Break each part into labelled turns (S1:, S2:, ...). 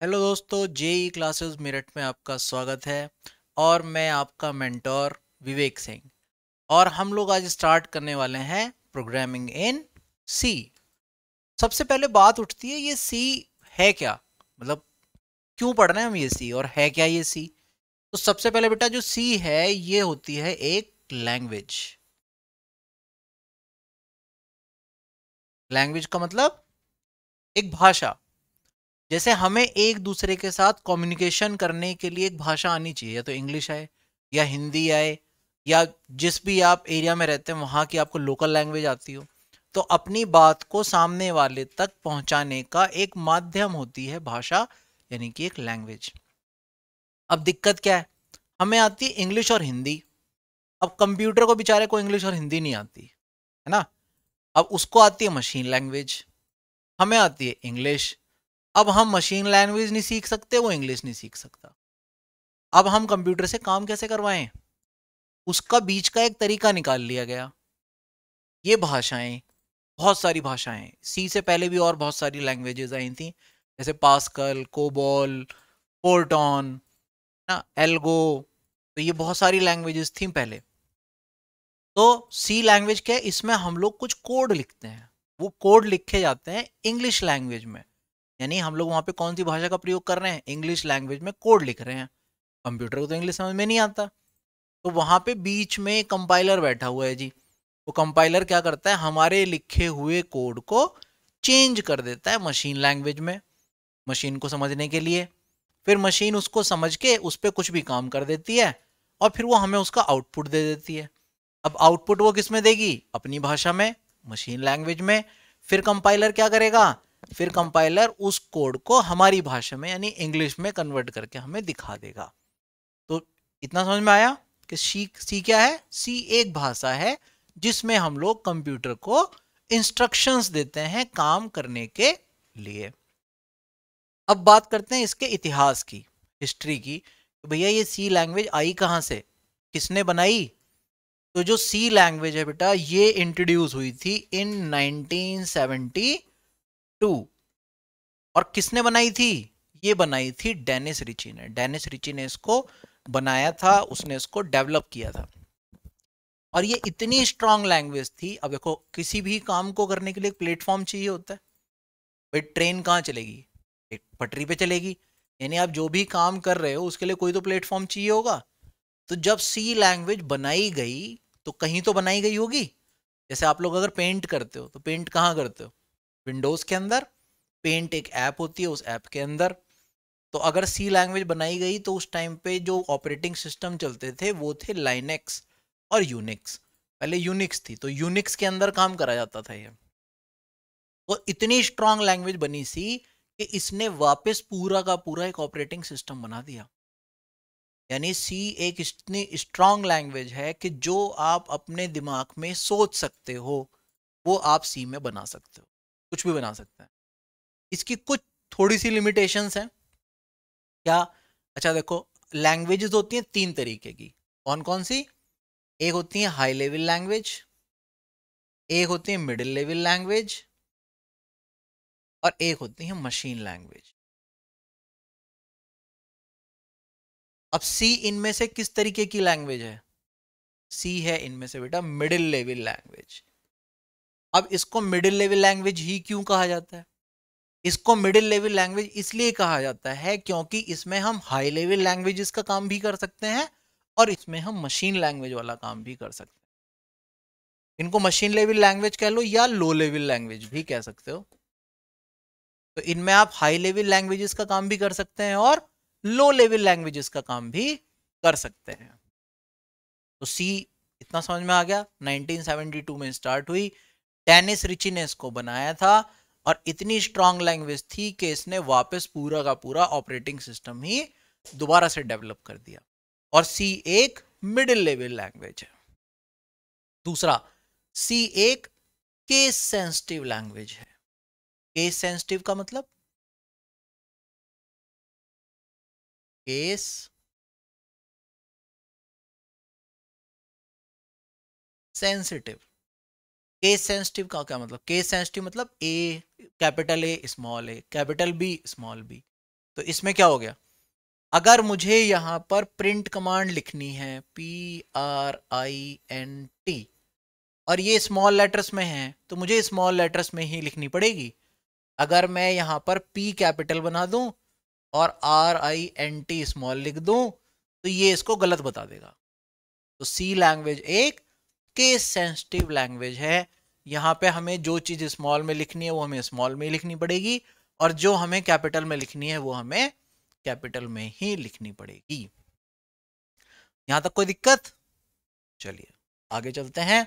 S1: Hello दोस्तों, JEE classes Meerut में आपका स्वागत है। और मैं आपका मेंटोर विवेक सिंह। और हम लोग आज स्टार्ट करने वाले हैं प्रोग्रामिंग इन सी। सबसे पहले बात उठती है, ये सी है क्या? मतलब क्यों पढ़ रहे हैं हम ये सी, और है क्या ये सी? तो सबसे पहले बेटा, जो सी है ये होती है एक लैंग्वेज। लैंग्वेज का मतलब एक भाषा। जैसे हमें एक दूसरे के साथ कम्युनिकेशन करने के लिए एक भाषा आनी चाहिए, या तो इंग्लिश आए या हिंदी आए, या जिस भी आप एरिया में रहते हैं वहाँ की आपको लोकल लैंग्वेज आती हो। तो अपनी बात को सामने वाले तक पहुँचाने का एक माध्यम होती है भाषा, यानी कि एक लैंग्वेज। अब दिक्कत क्या है? हमें आती है इंग्लिश और हिंदी। अब कंप्यूटर को बेचारे को इंग्लिश और हिंदी नहीं आती है ना। अब उसको आती है मशीन लैंग्वेज, हमें आती है इंग्लिश। अब हम मशीन लैंग्वेज नहीं सीख सकते, वो इंग्लिश नहीं सीख सकता। अब हम कंप्यूटर से काम कैसे करवाएं? उसका बीच का एक तरीका निकाल लिया गया। ये भाषाएं, बहुत सारी भाषाएं, सी से पहले भी और बहुत सारी लैंग्वेजेस आई थी, जैसे पास्कल, कोबॉल, फोर्टॉन, ना एल्गो। तो ये बहुत सारी लैंग्वेजेस थी पहले। तो सी लैंग्वेज क्या है? इसमें हम लोग कुछ कोड लिखते हैं, वो कोड लिखे जाते हैं इंग्लिश लैंग्वेज में। यानी हम लोग वहां पे कौन सी भाषा का प्रयोग कर रहे हैं? इंग्लिश लैंग्वेज में कोड लिख रहे हैं। कंप्यूटर को तो इंग्लिश समझ में नहीं आता, तो वहां पे बीच में कंपाइलर बैठा हुआ है जी। वो कंपाइलर क्या करता है? हमारे लिखे हुए कोड को चेंज कर देता है मशीन लैंग्वेज में, मशीन को समझने के लिए। फिर मशीन उसको समझ के उस पर कुछ भी काम कर देती है, और फिर वो हमें उसका आउटपुट दे देती है। अब आउटपुट वो किस में देगी? अपनी भाषा में, मशीन लैंग्वेज में। फिर कंपाइलर क्या करेगा? फिर कंपाइलर उस कोड को हमारी भाषा में यानी इंग्लिश में कन्वर्ट करके हमें दिखा देगा। तो इतना समझ में आया कि सी क्या है? सी एक भाषा है जिसमें हम लोग कंप्यूटर को इंस्ट्रक्शंस देते हैं काम करने के लिए। अब बात करते हैं इसके इतिहास की, हिस्ट्री की। तो भैया ये सी लैंग्वेज आई कहां से, किसने बनाई? तो जो सी लैंग्वेज है बेटा, ये इंट्रोड्यूस हुई थी इन 1972। और किसने बनाई थी? ये बनाई थी डेनिस रिची ने। डेनिस रिची ने इसको बनाया था, उसने इसको डेवलप किया था। और ये इतनी स्ट्रांग लैंग्वेज थी। अब देखो, किसी भी काम को करने के लिए एक प्लेटफॉर्म चाहिए होता है। भाई ट्रेन कहाँ चलेगी? एक पटरी पे चलेगी। यानी आप जो भी काम कर रहे हो उसके लिए कोई तो प्लेटफॉर्म चाहिए होगा। तो जब सी लैंग्वेज बनाई गई तो कहीं तो बनाई गई होगी। जैसे आप लोग अगर पेंट करते हो तो पेंट कहाँ करते हो? विंडोज के अंदर। पेंट एक ऐप होती है, उस ऐप के अंदर। तो अगर सी लैंग्वेज बनाई गई तो उस टाइम पे जो ऑपरेटिंग सिस्टम चलते थे वो थे लाइनेक्स और यूनिक्स। पहले यूनिक्स थी, तो यूनिक्स के अंदर काम करा जाता था ये। तो इतनी स्ट्रांग लैंग्वेज बनी सी कि इसने वापस पूरा का पूरा एक ऑपरेटिंग सिस्टम बना दिया। यानी सी एक इतनी स्ट्रांग लैंग्वेज है कि जो आप अपने दिमाग में सोच सकते हो वो आप सी में बना सकते हो, कुछ भी बना सकते हैं। इसकी कुछ थोड़ी सी लिमिटेशंस हैं। क्या? अच्छा देखो, लैंग्वेजेस होती हैं तीन तरीके की। कौन कौन सी? एक होती है हाई लेवल लैंग्वेज, एक होती है मिडिल लेवल लैंग्वेज, और एक होती है मशीन लैंग्वेज। अब सी इनमें से किस तरीके की लैंग्वेज है? सी है इनमें से बेटा मिडिल लेवल लैंग्वेज। अब इसको मिडिल लेवल लैंग्वेज ही क्यों कहा जाता है? इसको मिडिल लेवल लैंग्वेज इसलिए कहा जाता है क्योंकि इसमें हम हाई लेवल लैंग्वेजेस का काम भी कर सकते हैं, और इसमें हम मशीन लैंग्वेज वाला काम भी कर सकते हैं। इनको मशीन लेवल लैंग्वेज कह लो या लो लेवल लैंग्वेज भी कह सकते हो। तो इनमें आप हाई लेवल लैंग्वेजेस का काम भी कर सकते हैं और लो लेवल लैंग्वेजेस का काम भी कर सकते हैं। तो सी इतना समझ में आ गया। 1972 में स्टार्ट हुई, डेनिस रिची ने इसको बनाया था, और इतनी स्ट्रांग लैंग्वेज थी कि इसने वापस पूरा का पूरा ऑपरेटिंग सिस्टम ही दोबारा से डेवलप कर दिया। और सी एक मिडिल लेवल लैंग्वेज है। दूसरा, सी एक केस सेंसिटिव लैंग्वेज है। केस सेंसिटिव का मतलब? Case sensitive. केस सेंसिटिव का क्या मतलब? केस सेंसिटिव मतलब ए कैपिटल, ए स्मॉल ए, कैपिटल बी स्मॉल बी। तो इसमें क्या हो गया, अगर मुझे यहाँ पर प्रिंट कमांड लिखनी है PRINT और ये स्मॉल लेटर्स में है तो मुझे स्मॉल लेटर्स में ही लिखनी पड़ेगी। अगर मैं यहाँ पर P कैपिटल बना दूं और RINT स्मॉल लिख दूं तो ये इसको गलत बता देगा। तो सी लैंग्वेज एक केस सेंसिटिव लैंग्वेज है। यहाँ पे हमें जो चीज़ स्मॉल में लिखनी है वो हमें स्मॉल में ही लिखनी पड़ेगी और जो हमें कैपिटल में लिखनी है वो हमें कैपिटल में ही लिखनी पड़ेगी। यहां तक कोई दिक्कत? चलिए आगे चलते हैं।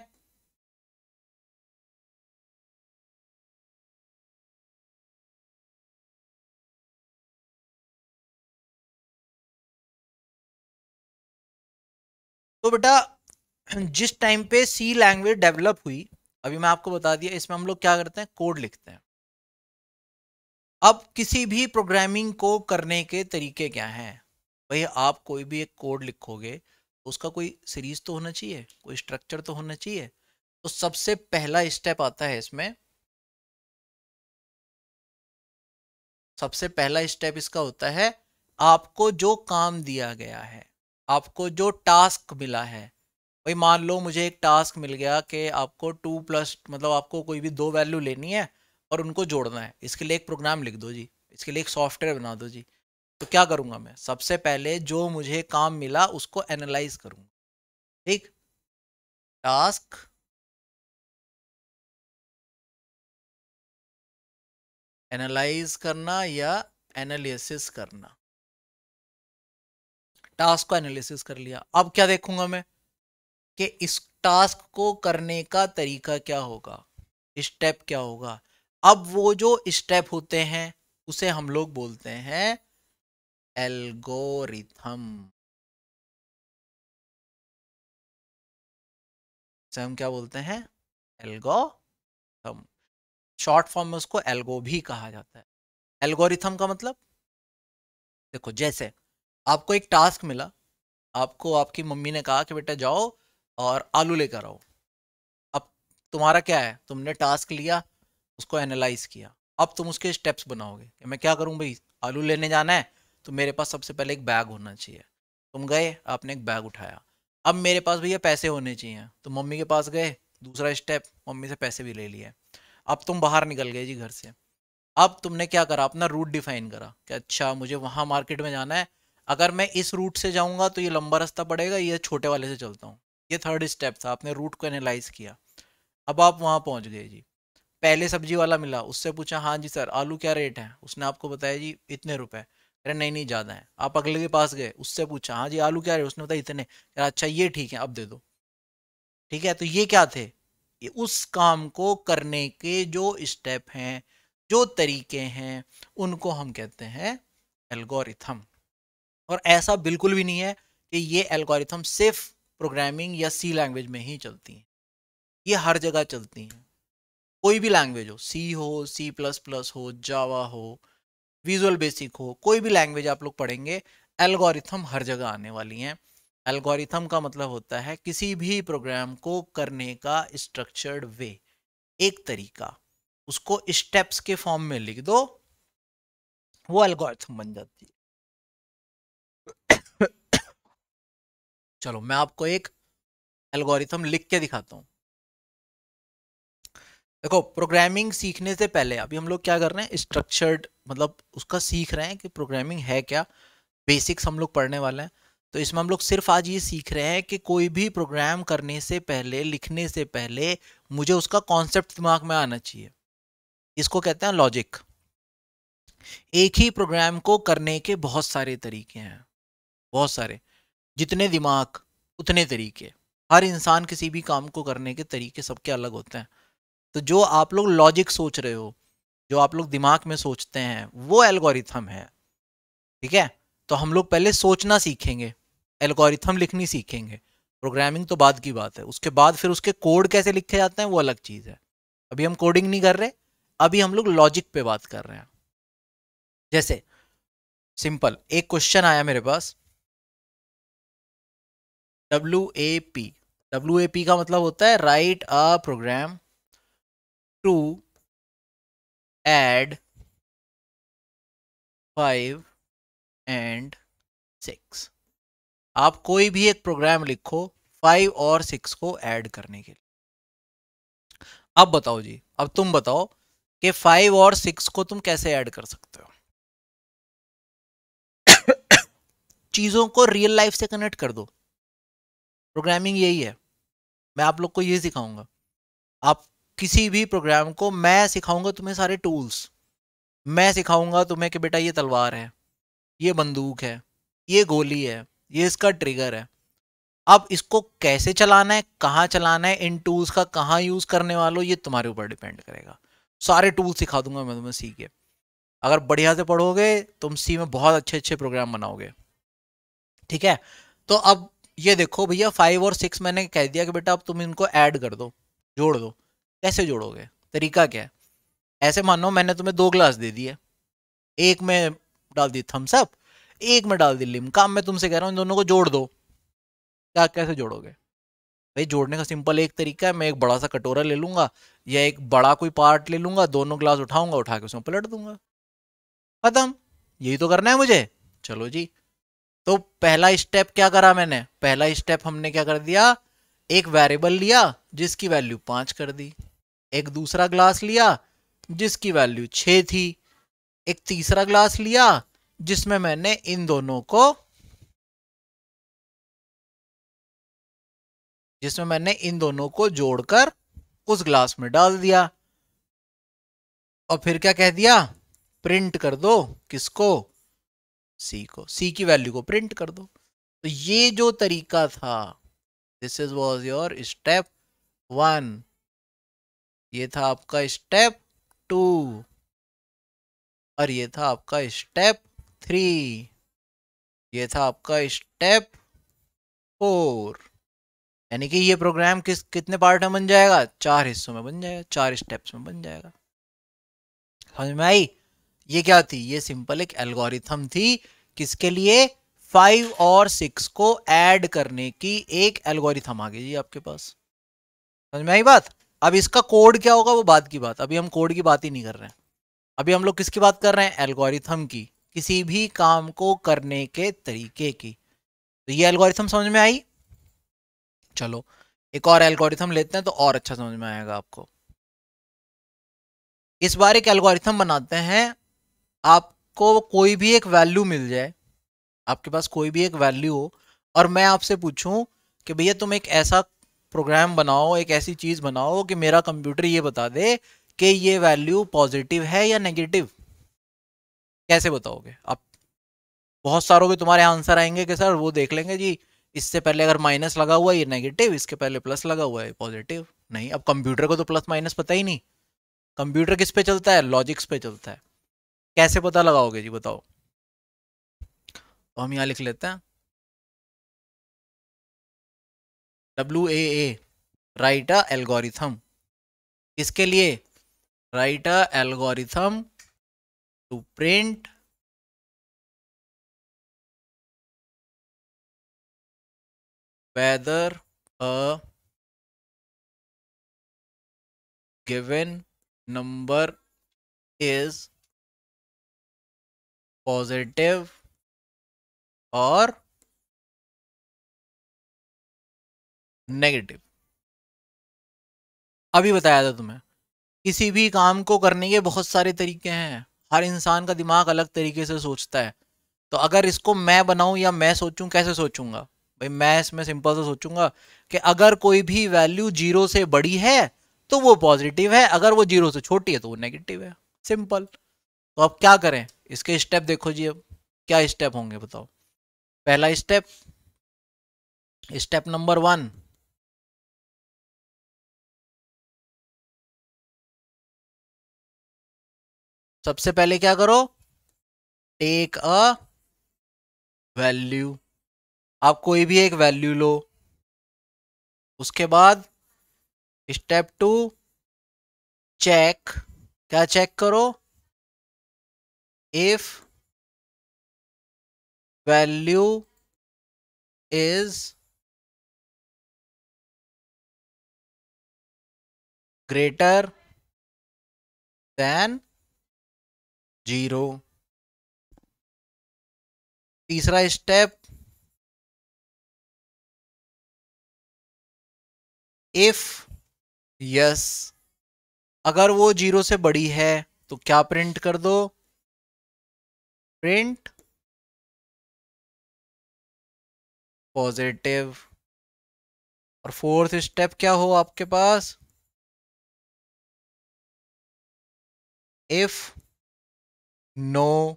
S1: तो बेटा जिस टाइम पे सी लैंग्वेज डेवलप हुई, अभी मैं आपको बता दिया, इसमें हम लोग क्या करते हैं, कोड लिखते हैं। अब किसी भी प्रोग्रामिंग को करने के तरीके क्या हैं भाई, आप कोई भी एक कोड लिखोगे उसका कोई सीरीज तो होना चाहिए, कोई स्ट्रक्चर तो होना चाहिए। तो सबसे पहला स्टेप आता है इसमें, सबसे पहला स्टेप इसका होता है, आपको जो काम दिया गया है, आपको जो टास्क मिला है, भाई मान लो मुझे एक टास्क मिल गया कि आपको 2+ मतलब आपको कोई भी दो वैल्यू लेनी है और उनको जोड़ना है, इसके लिए एक प्रोग्राम लिख दो जी, इसके लिए एक सॉफ्टवेयर बना दो जी। तो क्या करूंगा मैं, सबसे पहले जो मुझे काम मिला उसको एनालाइज करूंगा। ठीक, टास्क एनालाइज करना या एनालिसिस करना, टास्क को एनालिसिस कर लिया। अब क्या देखूंगा मैं कि इस टास्क को करने का तरीका क्या होगा, स्टेप क्या होगा। अब वो जो स्टेप होते हैं उसे हम लोग बोलते हैं एल्गोरिथम। से हम क्या बोलते हैं, एल्गोरिथम। शॉर्ट फॉर्म में उसको एल्गो भी कहा जाता है। एल्गोरिथम का मतलब, देखो जैसे आपको एक टास्क मिला, आपको आपकी मम्मी ने कहा कि बेटा जाओ और आलू लेकर आओ। अब तुम्हारा क्या है, तुमने टास्क लिया, उसको एनालाइज किया, अब तुम उसके स्टेप्स बनाओगे कि मैं क्या करूं भाई, आलू लेने जाना है तो मेरे पास सबसे पहले एक बैग होना चाहिए। तुम गए, आपने एक बैग उठाया। अब मेरे पास भैया पैसे होने चाहिए, तो मम्मी के पास गए, दूसरा स्टेप, मम्मी से पैसे भी ले लिए। अब तुम बाहर निकल गए जी घर से। अब तुमने क्या करा, अपना रूट डिफाइन करा कि अच्छा मुझे वहां मार्केट में जाना है, अगर मैं इस रूट से जाऊंगा तो ये लंबा रास्ता पड़ेगा, ये छोटे वाले से चलता हूँ। ये थर्ड स्टेप था, आपने रूट को एनालाइज किया। अब आप वहां पहुंच गए जी, पहले सब्जी वाला मिला, उससे पूछा हाँ जी सर आलू क्या रेट है, उसने आपको बताया जी इतने रुपए। अरे नहीं नहीं ज़्यादा है। आप अगले के पास गए, उससे पूछा हाँ जी आलू क्या रेट, उसने बताया इतने। यार अच्छा ये ठीक है, अब दे दो। ठीक है, तो ये क्या थे, ये उस काम को करने के जो स्टेप हैं, जो तरीके हैं, उनको हम कहते हैं एल्गोरिथम। और ऐसा बिल्कुल भी नहीं है कि ये एल्गोरिथम सिर्फ प्रोग्रामिंग या सी लैंग्वेज में ही चलती हैं, ये हर जगह चलती हैं। कोई भी लैंग्वेज हो, सी हो, C++ हो, जावा हो, विजुअल बेसिक हो, कोई भी लैंग्वेज आप लोग पढ़ेंगे, एल्गोरिथम हर जगह आने वाली हैं। एल्गोरिथम का मतलब होता है किसी भी प्रोग्राम को करने का स्ट्रक्चर्ड वे, एक तरीका, उसको स्टेप्स के फॉर्म में लिख दो, वो एल्गोरिथम बन जाती है। चलो मैं आपको एक एल्गोरिथम लिख के दिखाता हूँ। देखो प्रोग्रामिंग सीखने से पहले अभी हम लोग क्या कर रहे हैं, स्ट्रक्चर्ड मतलब उसका सीख रहे हैं कि प्रोग्रामिंग है क्या, बेसिक्स हम लोग पढ़ने वाले हैं। तो इसमें हम लोग सिर्फ आज ये सीख रहे हैं कि कोई भी प्रोग्राम करने से पहले, लिखने से पहले मुझे उसका कॉन्सेप्ट दिमाग में आना चाहिए। इसको कहते हैं लॉजिक। एक ही प्रोग्राम को करने के बहुत सारे तरीके हैं, बहुत सारे, जितने दिमाग उतने तरीके। हर इंसान किसी भी काम को करने के तरीके सबके अलग होते हैं। तो जो आप लोग लॉजिक सोच रहे हो, जो आप लोग दिमाग में सोचते हैं, वो एल्गोरिथम है। ठीक है, तो हम लोग पहले सोचना सीखेंगे, एल्गोरिथम लिखनी सीखेंगे। प्रोग्रामिंग तो बाद की बात है, उसके बाद फिर उसके कोड कैसे लिखे जाते हैं वो अलग चीज है। अभी हम कोडिंग नहीं कर रहे, अभी हम लोग लॉजिक पे बात कर रहे हैं। जैसे सिंपल एक क्वेश्चन आया मेरे पास, WAP। WAP का मतलब होता है write a program to add 5 and 6। आप कोई भी एक प्रोग्राम लिखो 5 और 6 को ऐड करने के लिए। अब बताओ जी, अब तुम बताओ कि 5 और 6 को तुम कैसे ऐड कर सकते हो। चीजों को रियल लाइफ से कनेक्ट कर दो। प्रोग्रामिंग यही है, मैं आप लोग को ये सिखाऊंगा। आप किसी भी प्रोग्राम को, मैं सिखाऊंगा तुम्हें सारे टूल्स। मैं सिखाऊंगा तुम्हें कि बेटा ये तलवार है, ये बंदूक है, ये गोली है, ये इसका ट्रिगर है। अब इसको कैसे चलाना है, कहाँ चलाना है, इन टूल्स का कहाँ यूज करने वालों, ये तुम्हारे ऊपर डिपेंड करेगा। सारे टूल्स सिखा दूंगा मैं तुम्हें, सी के। अगर बढ़िया से पढ़ोगे तुम सी में बहुत अच्छे अच्छे प्रोग्राम बनाओगे। ठीक है, तो अब ये देखो भैया, 5 और 6 मैंने कह दिया कि बेटा अब तुम इनको ऐड कर दो, जोड़ दो। कैसे जोड़ोगे, तरीका क्या है? ऐसे मानो मैंने तुम्हें 2 ग्लास दे दिए, एक में डाल दी थम्स अप, एक में डाल दी लिम्का। मैं तुमसे कह रहा हूँ इन दोनों को जोड़ दो। क्या, कैसे जोड़ोगे भाई? जोड़ने का सिंपल एक तरीका है, मैं एक बड़ा सा कटोरा ले लूंगा या एक बड़ा कोई पार्ट ले लूंगा, दोनों ग्लास उठाऊंगा, उठा के उसमें पलट दूंगा, खत्म। यही तो करना है मुझे। चलो जी, तो पहला स्टेप क्या करा मैंने? पहला स्टेप हमने क्या कर दिया, एक वेरिएबल लिया जिसकी वैल्यू 5 कर दी, एक दूसरा ग्लास लिया जिसकी वैल्यू 6 थी, एक तीसरा ग्लास लिया जिसमें मैंने इन दोनों को जोड़कर उस ग्लास में डाल दिया। और फिर क्या कह दिया, प्रिंट कर दो। किसको? सी को, सी की वैल्यू को प्रिंट कर दो। तो ये जो तरीका था, this is was your step 1, ये था आपका स्टेप 2, और ये था आपका स्टेप 3, ये था आपका स्टेप 4। यानी कि ये प्रोग्राम कितने पार्ट में बन जाएगा? 4 हिस्सों में बन जाएगा, 4 स्टेप्स में बन जाएगा। समझ में आई? ये क्या थी? ये सिंपल एक एल्गोरिथम थी। किसके लिए? 5 और 6 को ऐड करने की एक एल्गोरिथम आ गई जी आपके पास। समझ में आई बात? अब इसका कोड क्या होगा वो बात की बात, अभी हम कोड की बात ही नहीं कर रहे हैं। अभी हम लोग किसकी बात कर रहे हैं? एल्गोरिथम की, किसी भी काम को करने के तरीके की। तो ये एल्गोरिथम समझ में आई? चलो एक और एल्गोरिथम लेते हैं तो और अच्छा समझ में आएगा आपको। इस बार एक एल्गोरिथम बनाते हैं, आपको कोई भी एक वैल्यू मिल जाए, आपके पास कोई भी एक वैल्यू हो, और मैं आपसे पूछूं कि भैया तुम एक ऐसा प्रोग्राम बनाओ, एक ऐसी चीज बनाओ कि मेरा कंप्यूटर ये बता दे कि ये वैल्यू पॉजिटिव है या नेगेटिव। कैसे बताओगे आप? बहुत सारों के तुम्हारे आंसर आएंगे कि सर वो देख लेंगे जी, इससे पहले अगर माइनस लगा हुआ है ये नेगेटिव, इसके पहले प्लस लगा हुआ है पॉजिटिव। नहीं, अब कंप्यूटर को तो प्लस माइनस पता ही नहीं। कंप्यूटर किस पे चलता है? लॉजिक्स पे चलता है। कैसे पता लगाओगे जी, बताओ? तो हम यहाँ लिख लेते हैं WAA, राइट अ एल्गोरिथम। इसके लिए write a algorithm to print whether a given number is positive or negative. अभी बताया था तुम्हें, किसी भी काम को करने के बहुत सारे तरीके हैं, हर इंसान का दिमाग अलग तरीके से सोचता है। तो अगर इसको मैं बनाऊं या मैं सोचूं, कैसे सोचूंगा भाई? मैं इसमें सिंपल से सोचूंगा कि अगर कोई भी वैल्यू 0 से बड़ी है तो वो पॉजिटिव है, अगर वो 0 से छोटी है तो वो नेगेटिव है। सिंपल। तो अब क्या करें? इसके स्टेप देखो जी, अब क्या स्टेप होंगे बताओ? पहला स्टेप, स्टेप नंबर 1, सबसे पहले क्या करो? Take a value. आप कोई भी एक वैल्यू लो। उसके बाद स्टेप 2, चेक। क्या चेक करो? If value is greater than 0। तीसरा स्टेप, इफ यस, अगर वो 0 से बड़ी है तो क्या प्रिंट कर दो, प्रिंट पॉजिटिव। और फोर्थ स्टेप क्या हो आपके पास, इफ नो,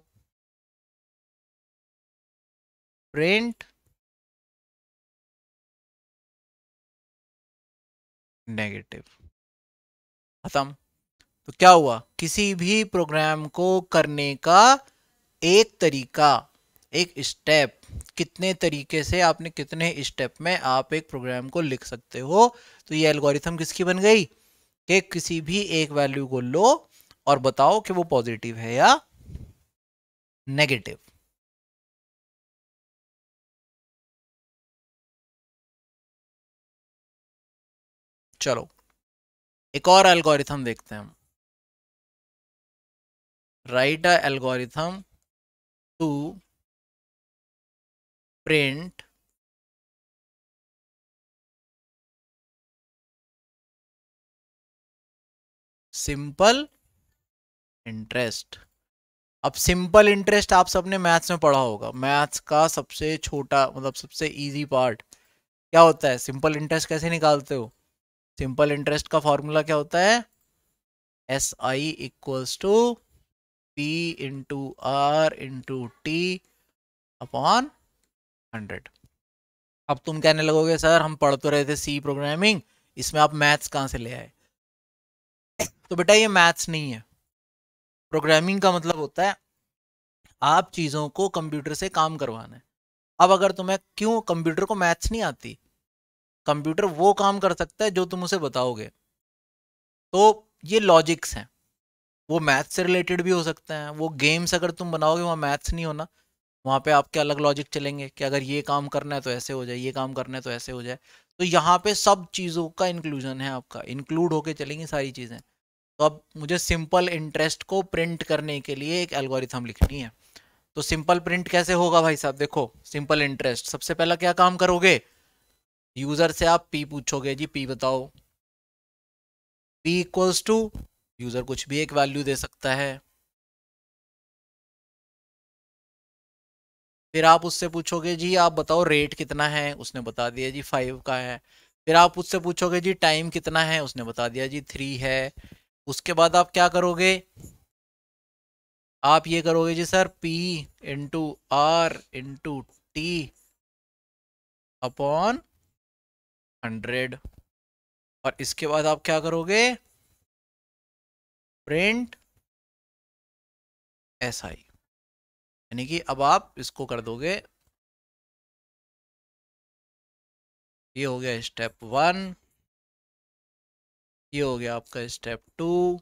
S1: प्रिंट नेगेटिव। खत्म। तो क्या हुआ, किसी भी प्रोग्राम को करने का एक तरीका, एक स्टेप, कितने तरीके से आपने कितने स्टेप में आप एक प्रोग्राम को लिख सकते हो। तो ये एल्गोरिथम किसकी बन गई, कि किसी भी एक वैल्यू को लो और बताओ कि वो पॉजिटिव है या नेगेटिव। चलो एक और एल्गोरिथम देखते हैं हम। Write a algorithm to print simple interest. अब सिंपल इंटरेस्ट आप सबने मैथ्स में पढ़ा होगा, मैथ्स का सबसे छोटा मतलब सबसे इजी पार्ट क्या होता है, सिंपल इंटरेस्ट कैसे निकालते हो। सिंपल इंटरेस्ट का फॉर्मूला क्या होता है, S I equals to P into R into T upon 100। अब तुम कहने लगोगे सर हम पढ़ तो रहे थे सी प्रोग्रामिंग, इसमें आप मैथ्स कहाँ से ले आए। तो बेटा ये मैथ्स नहीं है, प्रोग्रामिंग का मतलब होता है आप चीज़ों को कंप्यूटर से काम करवाना है। अब अगर तुम्हें, क्यों कंप्यूटर को मैथ्स नहीं आती, कंप्यूटर वो काम कर सकता है जो तुम उसे बताओगे। तो ये लॉजिक्स हैं, वो मैथ्स से रिलेटेड भी हो सकते हैं। वो गेम्स अगर तुम बनाओगे वहाँ मैथ्स नहीं होना, वहाँ पे आपके अलग लॉजिक चलेंगे कि अगर ये काम करना है तो ऐसे हो जाए, ये काम करना है तो ऐसे हो जाए। तो यहाँ पे सब चीज़ों का इंक्लूजन है, आपका इंक्लूड होके चलेंगी सारी चीज़ें। तो अब मुझे सिंपल इंटरेस्ट को प्रिंट करने के लिए एक एल्गोरिथम लिखनी है। तो सिंपल प्रिंट कैसे होगा भाई साहब, देखो सिंपल इंटरेस्ट, सबसे पहला क्या काम करोगे, यूजर से आप पी पूछोगे, जी पी बताओ, पी इक्वल्स टू, यूजर कुछ भी एक वैल्यू दे सकता है। फिर आप उससे पूछोगे जी आप बताओ रेट कितना है, उसने बता दिया जी 5 का है। फिर आप उससे पूछोगे जी टाइम कितना है, उसने बता दिया जी 3 है। उसके बाद आप क्या करोगे, आप ये करोगे जी sir P into R into T upon 100। और इसके बाद आप क्या करोगे, प्रिंट एस आई, यानी कि अब आप इसको कर दोगे, ये हो गया स्टेप 1, ये हो गया आपका step 2,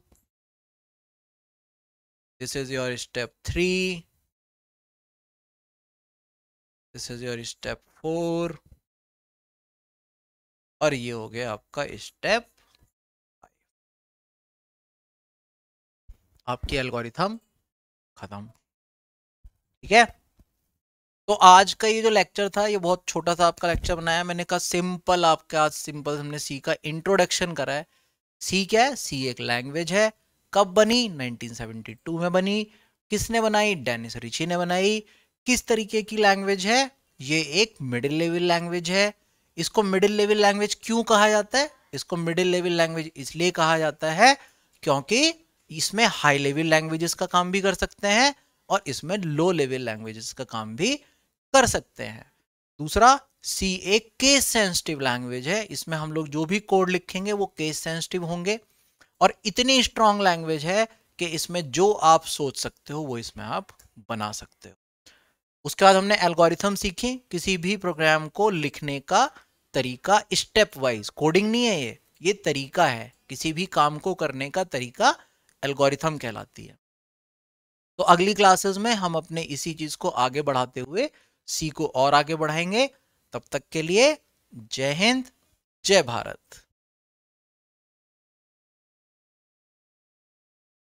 S1: this is your step 3, this is your step 4, और ये हो गया आपका स्टेप 5। आपकी एल्गोरिथम खत्म। ठीक है। तो आज का ये जो लेक्चर था ये बहुत छोटा सा आपका लेक्चर बनाया मैंने, कहा सिंपल, आपका आज सिंपल हमने सी का इंट्रोडक्शन करा है। सी क्या है, सी एक लैंग्वेज है। कब बनी, 1972 में बनी। किसने बनाई, डेनिस रिची ने बनाई। किस तरीके की लैंग्वेज है, ये एक मिडिल लेवल लैंग्वेज है। इसको मिडिल लेवल लैंग्वेज क्यों कहा जाता है, इसको मिडिल लेवल लैंग्वेज इसलिए कहा जाता है क्योंकि इसमें हाई लेवल लैंग्वेजेस का काम भी कर सकते हैं और इसमें लो लेवल लैंग्वेजेस का काम भी कर सकते हैं। दूसरा, सी एक केस सेंसिटिव लैंग्वेज है, इसमें हम लोग जो भी कोड लिखेंगे वो केस सेंसिटिव होंगे। और इतनी स्ट्रांग लैंग्वेज है कि इसमें जो आप सोच सकते हो वो इसमें आप बना सकते हो। उसके बाद हमने एल्गोरिथम सीखी, किसी भी प्रोग्राम को लिखने का तरीका, स्टेप वाइज, कोडिंग नहीं है ये तरीका है, किसी भी काम को करने का तरीका एल्गोरिथम कहलाती है। तो अगली क्लासेस में हम अपने इसी चीज को आगे बढ़ाते हुए सी को और आगे बढ़ाएंगे। तब तक के लिए जय हिंद, जय भारत।